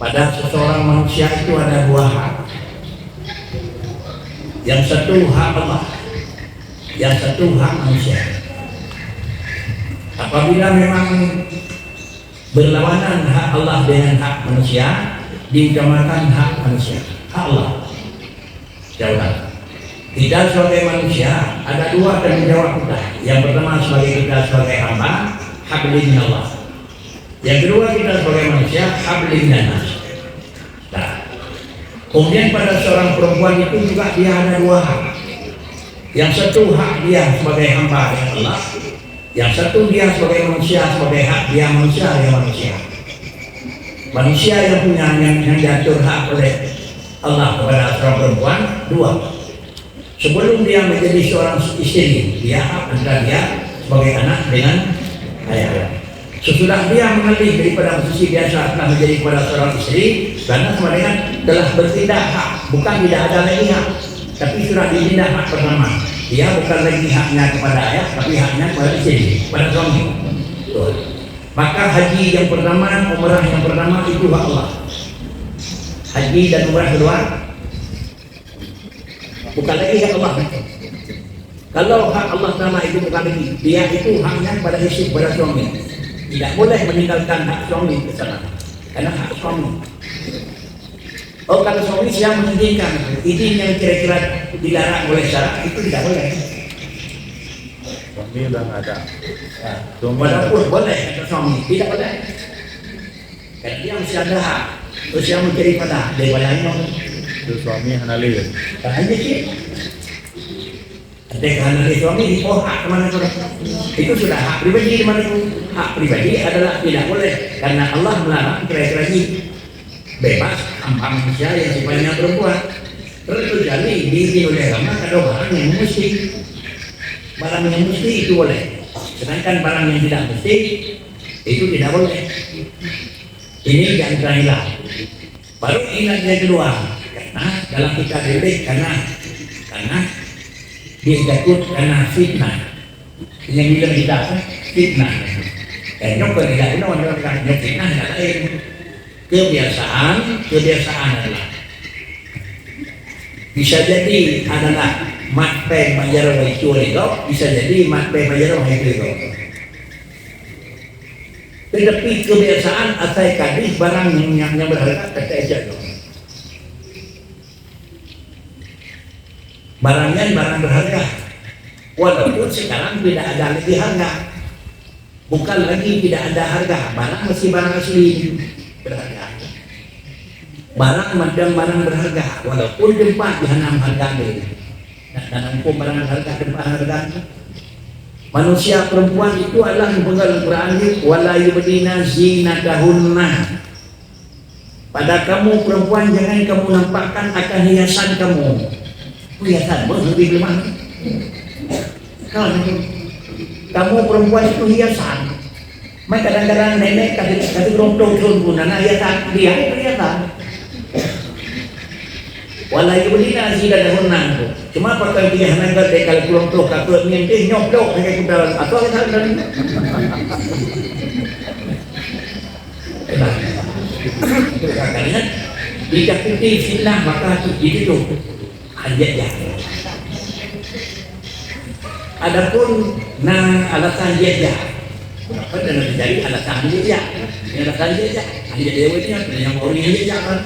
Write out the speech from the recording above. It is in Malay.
pada seseorang manusia itu ada dua hak. Yang satu hak Allah, yang satu hak manusia. Apabila memang berlawanan hak Allah dengan hak manusia, diutamakan hak manusia, hak Allah. Jawab. Kita sebagai manusia ada dua tanggung jawab kita. Yang pertama sebagai kita sebagai hamba, hablin Allah. Yang kedua kita sebagai manusia, hablin nas. Nah, kemudian pada seorang perempuan itu juga dia ada dua hak. Yang satu hak dia sebagai hamba yang Allah, yang satu dia sebagai manusia sebagai hak dia manusia yang manusia. Manusia yang punya yang diatur hak oleh Allah kepada seorang perempuan dua. Sebelum dia menjadi seorang istri, dia hak antara dia sebagai anak dengan ayah. Sesudah dia mengalih daripada posisi biasa telah menjadi kepada seorang istri, karena kemudian telah berpindah hak, bukan tidak ada lagi hak, tapi sudah dipindah hak pertama. Dia bukan lagi haknya kepada ayah, tapi haknya kepada istri, pada suami. Maka haji yang pertama, umrah yang pertama itu hak Allah. Haji dan umrah kedua bukan lagi hak Allah. Kalau hak Allah sama itu bukan lagi, dia itu haknya pada istri, pada suami. Tidak boleh meninggalkan hak suami ke sana, karena hak suami. Oh, kalau suami siang mengizinkan, izin yang kira-kira dilarang oleh syarak itu tidak boleh. Suami udah nggak ada. Walaupun boleh kata suami, tidak boleh. Karena dia masih ada hak. Terus yang mencari pada dia bayangin. Itu suami hanali. Hanya sih. Ada hanali suami di hak kemana tu? Itu sudah hak pribadi di mana tu? Hak pribadi adalah tidak boleh karena Allah melarang kira-kira ini bebas hamba manusia yang sifatnya perempuan. Terus terjadi diizinkan oleh agama ada barang yang mesti, barang yang mesti itu boleh. Sedangkan barang yang tidak mesti itu tidak boleh. Ini yang terakhir. Baru ingat yang kedua. Karena dalam kita didik karena dia takut karena fitnah. Yang bilang kita fitnah. Nyok tidak benar orang nyok fitnah tidak lain. Kebiasaan adalah bisa jadi adalah matpe majaro itu bisa jadi matpe majaro itu. Tetapi kebiasaan asal kadis barang yang berharga kata aja. Barangnya barang berharga. Walaupun sekarang tidak ada lagi harga. Bukan lagi tidak ada harga. Barang masih barang asli berharga. Barang macam barang berharga. Walaupun tempat dihanam harga ini. Dan hukum barang berharga tempat harga. Manusia perempuan itu adalah menggunakan Al-Quran wala yubdina zinatahunna. Pada kamu perempuan jangan kamu nampakkan akan hiasan kamu. Hiasan lebih lemah. Kamu perempuan itu hiasan. Mereka kadang-kadang nenek kasih rontong pun anak hiasan dia itu hiasan. Wala yubdina zinatahunna. Cuma pakai dia hendak dekal pulang tu kakak mimpi nyoblok pakai kudaran atau kita dari katanya jika kita fitnah maka itu hajatnya. Adapun alasan hajatnya apa dan terjadi alasan hajatnya alasan hajat dewanya yang orang hajat kan